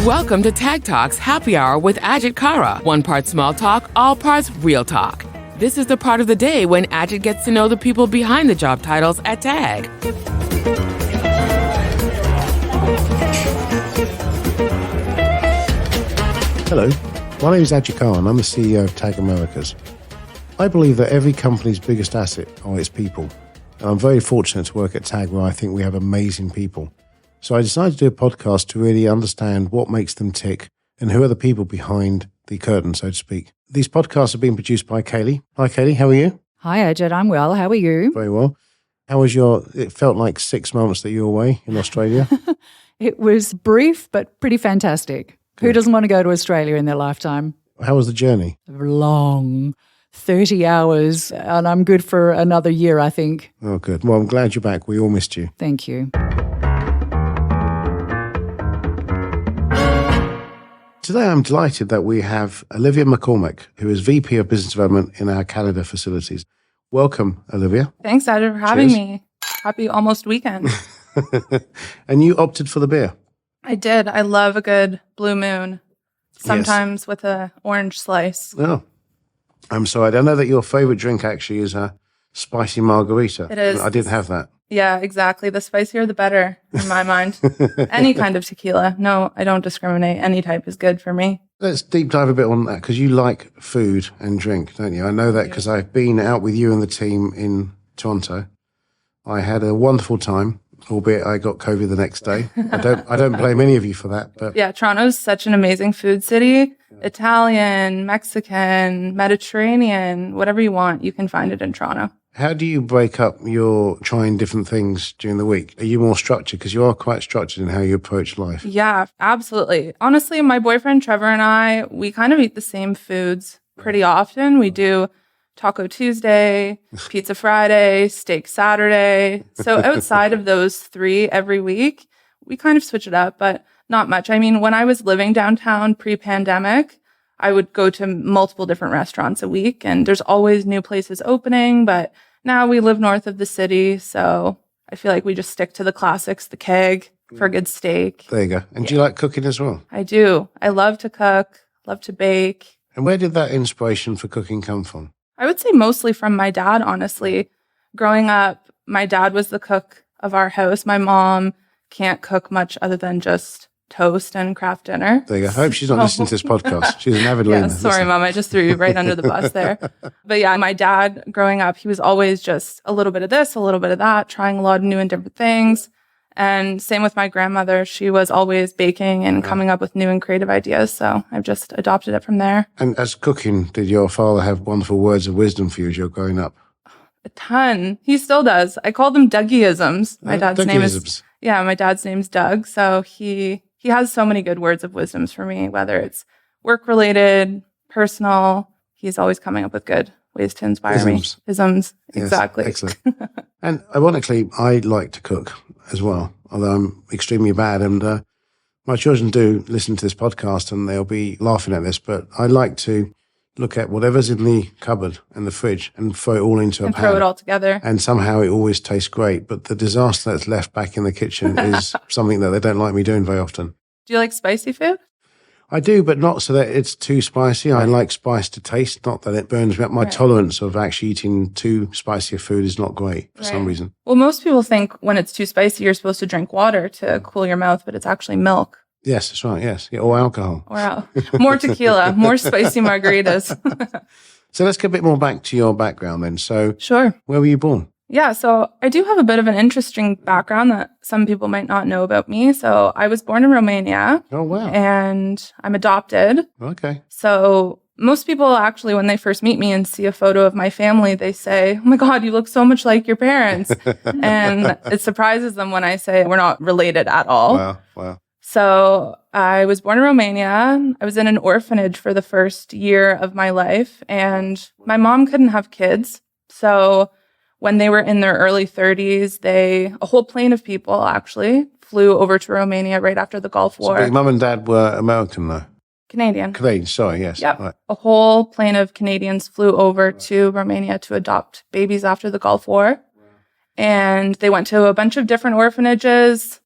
Welcome to Tag Talks Happy Hour with Ajit Kara. One part small talk, all parts real talk. This is the part of the day when Ajit gets to know the people behind the job titles at Tag. Hello, my name is Ajit Kara and I'm the CEO of Tag Americas. I believe that every company's biggest asset are its people. And I'm very fortunate to work at Tag where I think we have amazing people. So I decided to do a podcast to really understand what makes them tick and who are the people behind the curtain, so to speak. These podcasts are being produced by Kaylie. Hi, Kaylie. How are you? Hi, Ajit. I'm well. How are you? Very well. How was it felt like 6 months that you were away in Australia? It was brief, but pretty fantastic. Good. Who doesn't want to go to Australia in their lifetime? How was the journey? Long. 30 hours, and I'm good for another year, I think. Oh, good. Well, I'm glad you're back. We all missed you. Thank you. Today, I'm delighted that we have Olivia McCormack, who is VP of Business Development in our Canada facilities. Welcome, Olivia. Thanks, Ajit, for having me. Happy almost weekend. And you opted for the beer. I did. I love a good Blue Moon, sometimes with an orange slice. Oh, I'm sorry. I know that your favorite drink actually is a spicy margarita. It is. I did have that. Yeah, exactly. The spicier, the better, in my mind. Any kind of tequila. No, I don't discriminate. Any type is good for me. Let's deep dive a bit on that, because you like food and drink, don't you? I know that because I've been out with you and the team in Toronto. I had a wonderful time, albeit I got COVID the next day. I don't blame any of you for that. But yeah, Toronto's such an amazing food city. Italian, Mexican, Mediterranean, whatever you want, you can find it in Toronto. How do you break up your trying different things during the week? Are you more structured? Because you are quite structured in how you approach life. Yeah, absolutely. Honestly, my boyfriend Trevor and I, we kind of eat the same foods pretty often. We do Taco Tuesday, Pizza Friday, Steak Saturday. So outside of those three every week, we kind of switch it up, but not much. I mean, when I was living downtown pre-pandemic, I would go to multiple different restaurants a week, and there's always new places opening. But now we live north of the city, so I feel like we just stick to the classics, the keg for a good steak. There you go. And do you like cooking as well? I do. I love to cook, love to bake. And where did that inspiration for cooking come from? I would say mostly from my dad, honestly. Growing up, my dad was the cook of our house. My mom can't cook much other than just toast and craft dinner. There you go. I hope she's not listening to this podcast. She's an avid listener. Sorry, Mom. I just threw you right under the bus there. But yeah, my dad, growing up, he was always just a little bit of this, a little bit of that, trying a lot of new and different things. And same with my grandmother. She was always baking and coming up with new and creative ideas. So I've just adopted it from there. And as cooking, did your father have wonderful words of wisdom for you as you're growing up? A ton. He still does. I call them Dougie-isms. My dad's name is... Yeah, my dad's name's Doug. So he has so many good words of wisdoms for me, whether it's work-related, personal. He's always coming up with good ways to inspire me. Isms. Yes, exactly. Excellent. And ironically, I like to cook as well, although I'm extremely bad. And my children do listen to this podcast and they'll be laughing at this, but I like to look at whatever's in the cupboard and the fridge and throw it all into a pan. Throw it all together. And somehow it always tastes great. But the disaster that's left back in the kitchen is something that they don't like me doing very often. Do you like spicy food? I do, but not so that it's too spicy. I like spice to taste, not that it burns me up. My tolerance of actually eating too spicy food is not great for some reason. Well, most people think when it's too spicy, you're supposed to drink water to cool your mouth, but it's actually milk. Yes, that's right. Yes. Yeah, or alcohol. Or more tequila, more spicy margaritas. So let's get a bit more back to your background then. So sure. Where were you born? Yeah, so I do have a bit of an interesting background that some people might not know about me. So I was born in Romania. Oh, wow. And I'm adopted. Okay. So most people actually, when they first meet me and see a photo of my family, they say, oh my God, you look so much like your parents. And it surprises them when I say we're not related at all. Wow. So I was born in Romania. I was in an orphanage for the first year of my life, and my mom couldn't have kids. So when they were in their early 30s, a whole plane of people actually flew over to Romania right after the Gulf War. So mum and dad were American though? Canadian, sorry, yes. Yep. Right. A whole plane of Canadians flew over to Romania to adopt babies after the Gulf War. And they went to a bunch of different orphanages.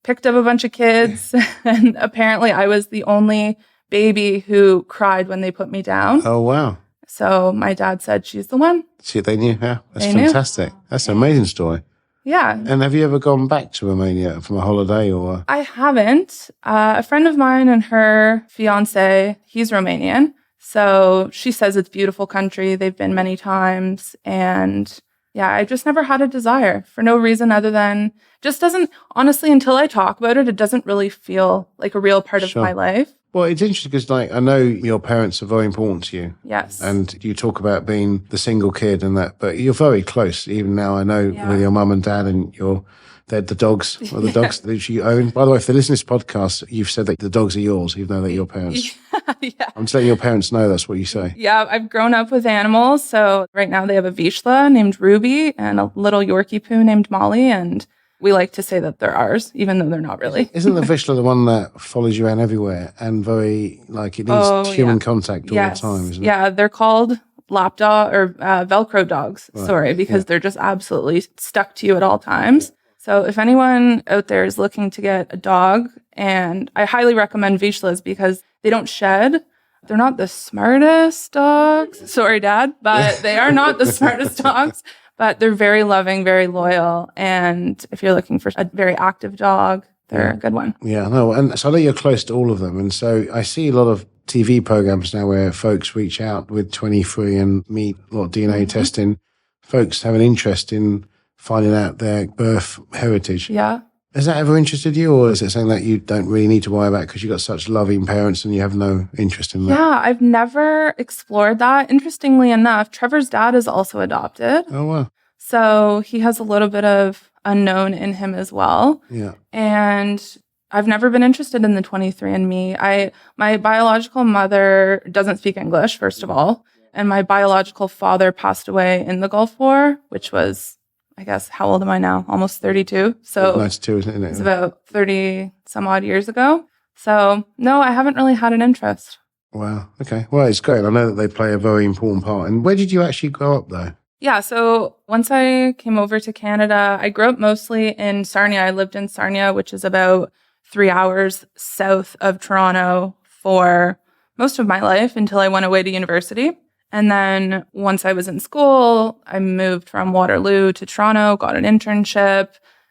picked up a bunch of kids. And apparently I was the only baby who cried when they put me down. Oh, wow. So my dad said, she's the one. See, they knew. Yeah, that's They knew. fantastic. That's an amazing story. Yeah. And have you ever gone back to Romania from a holiday or? I haven't. A friend of mine and her fiance, he's Romanian. So she says it's a beautiful country. They've been many times. And yeah, I just never had a desire for no reason other than just doesn't, honestly, until I talk about it, it doesn't really feel like a real part of my life. Well, it's interesting because, like, I know your parents are very important to you. Yes. And you talk about being the single kid and that, but you're very close. Even now, I know with your mum and dad and the dogs, or the dogs that you own. By the way, if they listen to this podcast, you've said that the dogs are yours, even though they're your parents. Yeah. I'm just letting your parents know that's what you say. Yeah, I've grown up with animals. So right now they have a Vizslas named Ruby and a little Yorkie poo named Molly. And we like to say that they're ours, even though they're not really. Isn't the Vizsla the one that follows you around everywhere and very, like, it needs human contact all the time, isn't it? Yeah, they're called lap dog or Velcro dogs, because they're just absolutely stuck to you at all times. So if anyone out there is looking to get a dog, and I highly recommend Vizslas because they don't shed. They're not the smartest dogs. Sorry, Dad, but they are not the smartest dogs. But they're very loving, very loyal. And if you're looking for a very active dog, they're a good one. Yeah, no. And so I know you're close to all of them. And so I see a lot of TV programs now where folks reach out with 23 and meet a lot of DNA testing. Folks have an interest in finding out their birth heritage. Yeah. Has that ever interested you, or is it something that you don't really need to worry about because you've got such loving parents and you have no interest in that? Yeah, I've never explored that. Interestingly enough, Trevor's dad is also adopted. Oh, wow. So he has a little bit of unknown in him as well. Yeah. And I've never been interested in the 23andMe. My biological mother doesn't speak English, first of all. And my biological father passed away in the Gulf War, which was, I guess, how old am I now? Almost 32. So 92, isn't it? It's about 30 some odd years ago. So no, I haven't really had an interest. Wow. Okay. Well, it's great. I know that they play a very important part. And where did you actually grow up, though? Yeah. So once I came over to Canada, I grew up mostly in Sarnia. I lived in Sarnia, which is about 3 hours south of Toronto for most of my life until I went away to university. And then once I was in school, I moved from Waterloo to Toronto, got an internship,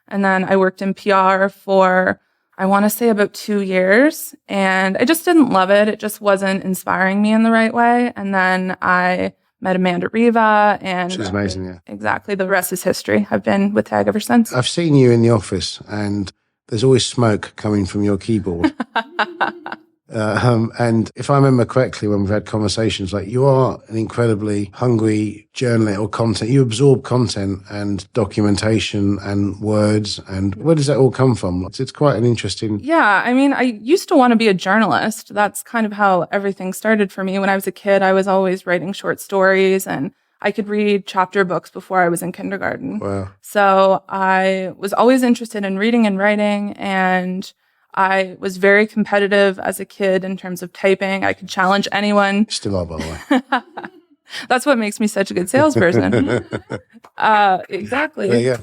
and then I worked in PR for, I want to say, about 2 years. And I just didn't love it. It just wasn't inspiring me in the right way. And then I met Amanda Riva, and She's amazing, yeah. Exactly. The rest is history. I've been with TAG ever since. I've seen you in the office, and there's always smoke coming from your keyboard. And if I remember correctly, when we've had conversations, like, you are an incredibly hungry journalist or content. You absorb content and documentation and words. And where does that all come from? It's quite an interesting. Yeah. I mean, I used to want to be a journalist. That's kind of how everything started for me. When I was a kid, I was always writing short stories, and I could read chapter books before I was in kindergarten. Wow. So I was always interested in reading and writing, and I was very competitive as a kid in terms of typing. I could challenge anyone. Still are, by the way. That's what makes me such a good salesperson. Exactly. There you go.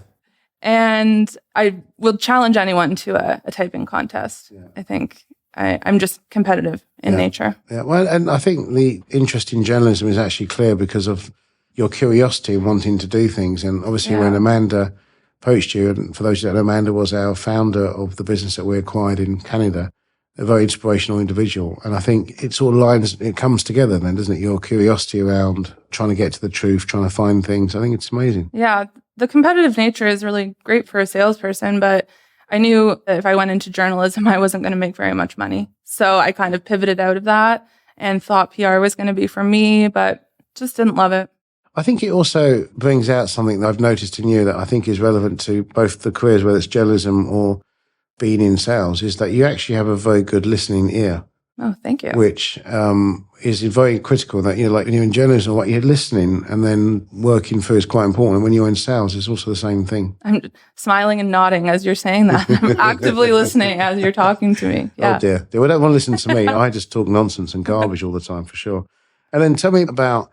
And I will challenge anyone to a typing contest. Yeah. I think I'm just competitive in nature. Yeah. Well, and I think the interest in journalism is actually clear because of your curiosity and wanting to do things. And obviously when Amanda approached you, and for those who don't know, Amanda was our founder of the business that we acquired in Canada, a very inspirational individual. And I think it sort of lines, it comes together then, doesn't it? Your curiosity around trying to get to the truth, trying to find things. I think it's amazing. Yeah. The competitive nature is really great for a salesperson, but I knew that if I went into journalism, I wasn't going to make very much money. So I kind of pivoted out of that and thought PR was going to be for me, but just didn't love it. I think it also brings out something that I've noticed in you that I think is relevant to both the careers, whether it's journalism or being in sales, is that you actually have a very good listening ear. Oh, thank you. Which is very critical. That, you know, like when you're in journalism, what you're listening and then working through is quite important. When you're in sales, it's also the same thing. I'm smiling and nodding as you're saying that. I'm actively listening as you're talking to me. Yeah. Oh dear. Well, don't want to listen to me. I just talk nonsense and garbage all the time, for sure. And then tell me about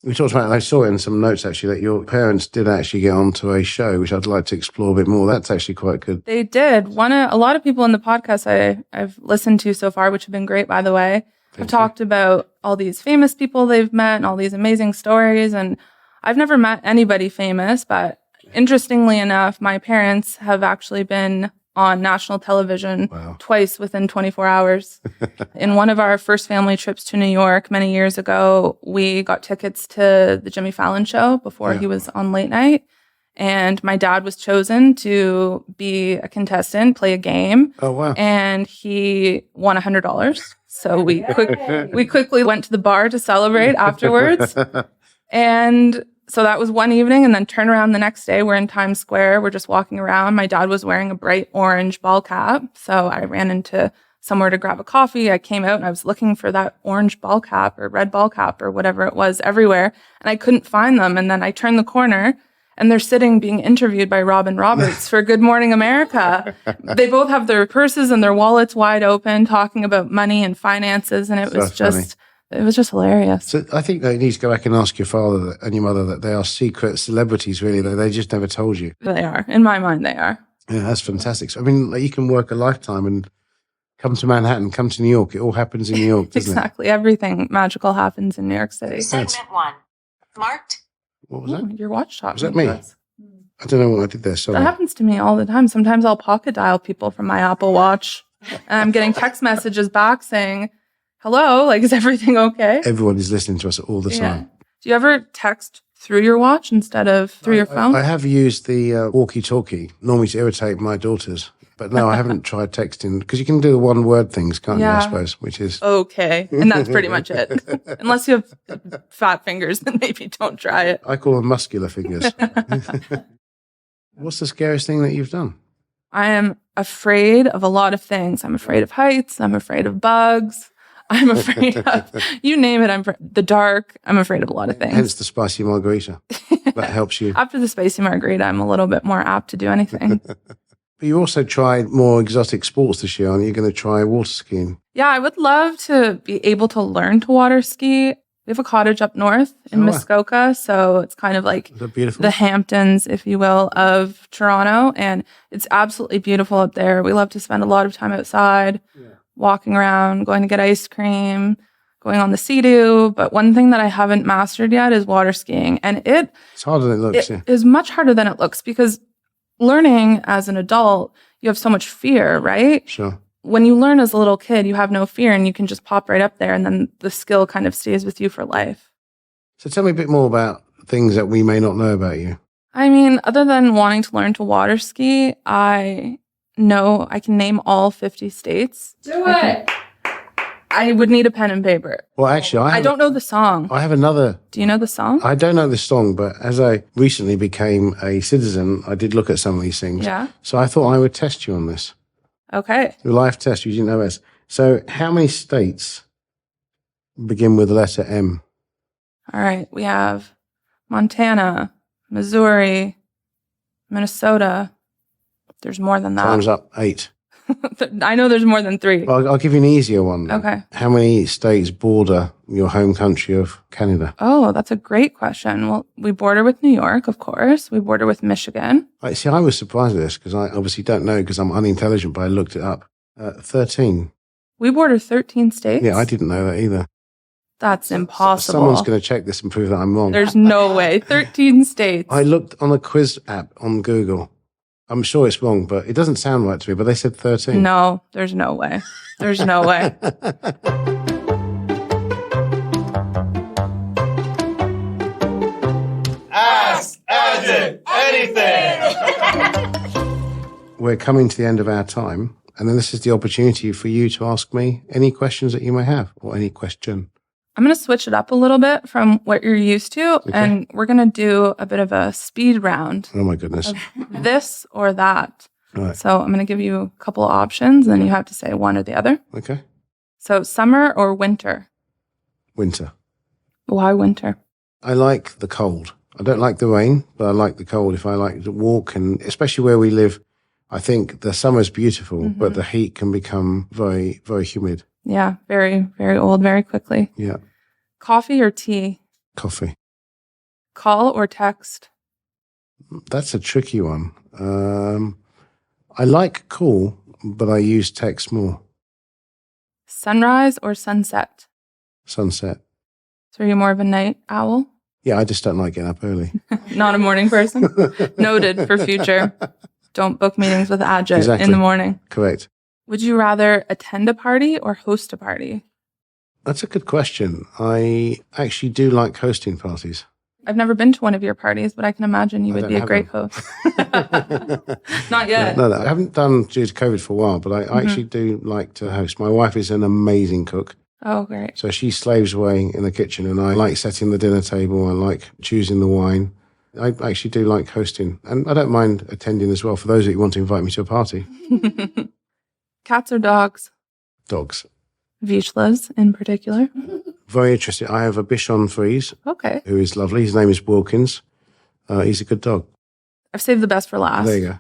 We talked about, I saw in some notes actually, that your parents did actually get onto a show, which I'd like to explore a bit more. That's actually quite good. They did. A lot of people in the podcast I've listened to so far, which have been great, by the way, have talked about all these famous people they've met and all these amazing stories. And I've never met anybody famous, but interestingly enough, my parents have actually been on national television twice within 24 hours. In one of our first family trips to New York many years ago, we got tickets to the Jimmy Fallon show before he was on late night. And my dad was chosen to be a contestant, play a game. Oh, wow. And he won $100. So we quickly went to the bar to celebrate afterwards. And so that was one evening, and then turn around the next day. We're in Times Square. We're just walking around. My dad was wearing a bright orange ball cap. So I ran into somewhere to grab a coffee. I came out and I was looking for that orange ball cap or red ball cap or whatever it was everywhere. And I couldn't find them. And then I turned the corner and they're sitting being interviewed by Robin Roberts for Good Morning America. They both have their purses and their wallets wide open talking about money and finances. And it was just... It was just hilarious. So I think that you need to go back and ask your father and your mother that they are secret celebrities, really, that they just never told you. They are. In my mind, they are. Yeah, that's fantastic. So, I mean, like, you can work a lifetime and come to Manhattan, come to New York. It all happens in New York, doesn't Exactly. Everything magical happens in New York City. Segment 1. Marked. What was that? Your watch talking. Was that me? I don't know what I did there. Sorry. That happens to me all the time. Sometimes I'll pocket dial people from my Apple Watch and I'm getting text messages back saying, hello, like, is everything okay? Everyone is listening to us all the time. Do you ever text through your watch instead of through your phone? I have used the walkie-talkie, normally to irritate my daughters. But no, I haven't tried texting, because you can do the one-word things, can't you, I suppose, which is... Okay, and that's pretty much it. Unless you have fat fingers, then maybe don't try it. I call them muscular fingers. What's the scariest thing that you've done? I am afraid of a lot of things. I'm afraid of heights. I'm afraid of bugs. I'm afraid of, you name it, the dark. I'm afraid of a lot of things. Hence the spicy margarita. That helps you. After the spicy margarita, I'm a little bit more apt to do anything. But you also tried more exotic sports this year, aren't you? You're going to try water skiing. Yeah, I would love to be able to learn to water ski. We have a cottage up north in Muskoka, so it's kind of like the Hamptons, if you will, of Toronto. And it's absolutely beautiful up there. We love to spend a lot of time outside. Walking around, going to get ice cream, going on the Sea-Doo. But one thing that I haven't mastered yet is water skiing. And it's harder than it looks. It is much harder than it looks, because learning as an adult, you have so much fear, right? Sure. When you learn as a little kid, you have no fear and you can just pop right up there, and then the skill kind of stays with you for life. So tell me a bit more about things that we may not know about you. I mean, other than wanting to learn to water ski, I know I can name all 50 states. Do it! I would need a pen and paper. Well, actually, I don't know the song. I have another. Do you know the song? I don't know the song, but as I recently became a citizen, I did look at some of these things. Yeah. So I thought I would test you on this. Okay. The live test, you didn't know this. So how many states begin with the letter M? All right. We have Montana, Missouri, Minnesota. There's more than that. Time's up. 8. I know there's more than 3. Well, I'll give you an easier one then. Okay. How many states border your home country of Canada? Oh, that's a great question. Well, we border with New York, of course. We border with Michigan. See, I was surprised at this, because I obviously don't know, because I'm unintelligent, but I looked it up. 13. We border 13 states? Yeah, I didn't know that either. That's impossible. Someone's going to check this and prove that I'm wrong. There's no way. 13 states. I looked on a quiz app on Google. I'm sure it's wrong, but it doesn't sound right to me, but they said 13. No, there's no way. There's no way. Ask Ajit anything. We're coming to the end of our time, and then this is the opportunity for you to ask me any questions that you may have, or any question. I'm going to switch it up a little bit from what you're used to, and we're going to do a bit of a speed round. Oh, my goodness. This or that. Right. So I'm going to give you a couple of options, and then you have to say one or the other. Okay. So summer or winter? Winter. Why winter? I like the cold. I don't like the rain, but I like the cold. If I like to walk, and especially where we live, I think the summer's beautiful, but the heat can become very, very humid. Yeah, very, very old, very quickly. Yeah. Coffee or tea? Coffee. Call or text? That's a tricky one. I like call, but I use text more. Sunrise or sunset? Sunset. So are you more of a night owl? Yeah, I just don't like getting up early. Not a morning person? Noted for future. Don't book meetings with Ajit in the morning. Correct. Would you rather attend a party or host a party? That's a good question. I actually do like hosting parties. I've never been to one of your parties, but I can imagine you would be a great host. Not yet. No, I haven't done due to COVID for a while, but I actually do like to host. My wife is an amazing cook. Oh, great. So she slaves away in the kitchen, and I like setting the dinner table. I like choosing the wine. I actually do like hosting, and I don't mind attending as well for those that want to invite me to a party. Cats or dogs? Dogs. Vizslas in particular? Very interesting. I have a Bichon Frise, Okay. who is lovely. His name is Wilkins. He's a good dog. I've saved the best for last. There you go.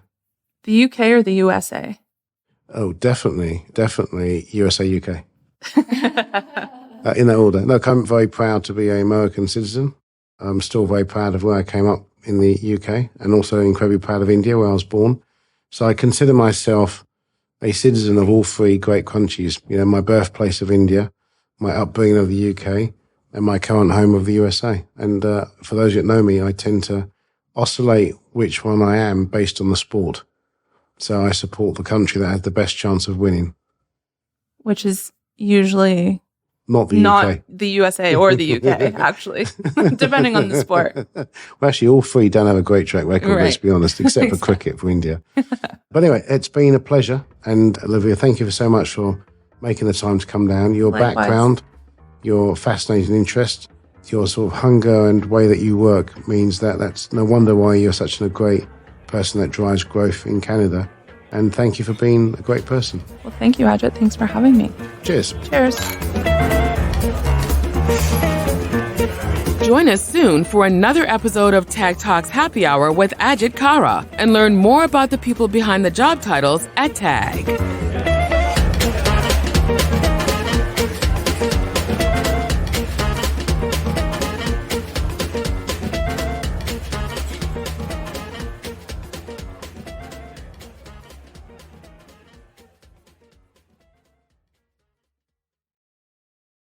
The UK or the USA? Oh, definitely USA, UK. In that order. Look, I'm very proud to be an American citizen. I'm still very proud of where I came up in the UK, and also incredibly proud of India, where I was born. So I consider myself a citizen of all three great countries. You know, my birthplace of India, my upbringing of the UK, and my current home of the USA. And for those that know me, I tend to oscillate which one I am based on the sport. So I support the country that has the best chance of winning. Which is usually not the UK. The USA or the UK, actually, depending on the sport. Well, actually, all three don't have a great track record, let's be honest, except for cricket for India. But anyway, it's been a pleasure. And Olivia, thank you so much for making the time to come down. Your background, your fascinating interest, your sort of hunger and way that you work means that that's no wonder why you're such a great person that drives growth in Canada. And thank you for being a great person. Well, thank you, Ajit. Thanks for having me. Cheers. Cheers. Join us soon for another episode of Tag Talks Happy Hour with Ajit Kara and learn more about the people behind the job titles at TAG.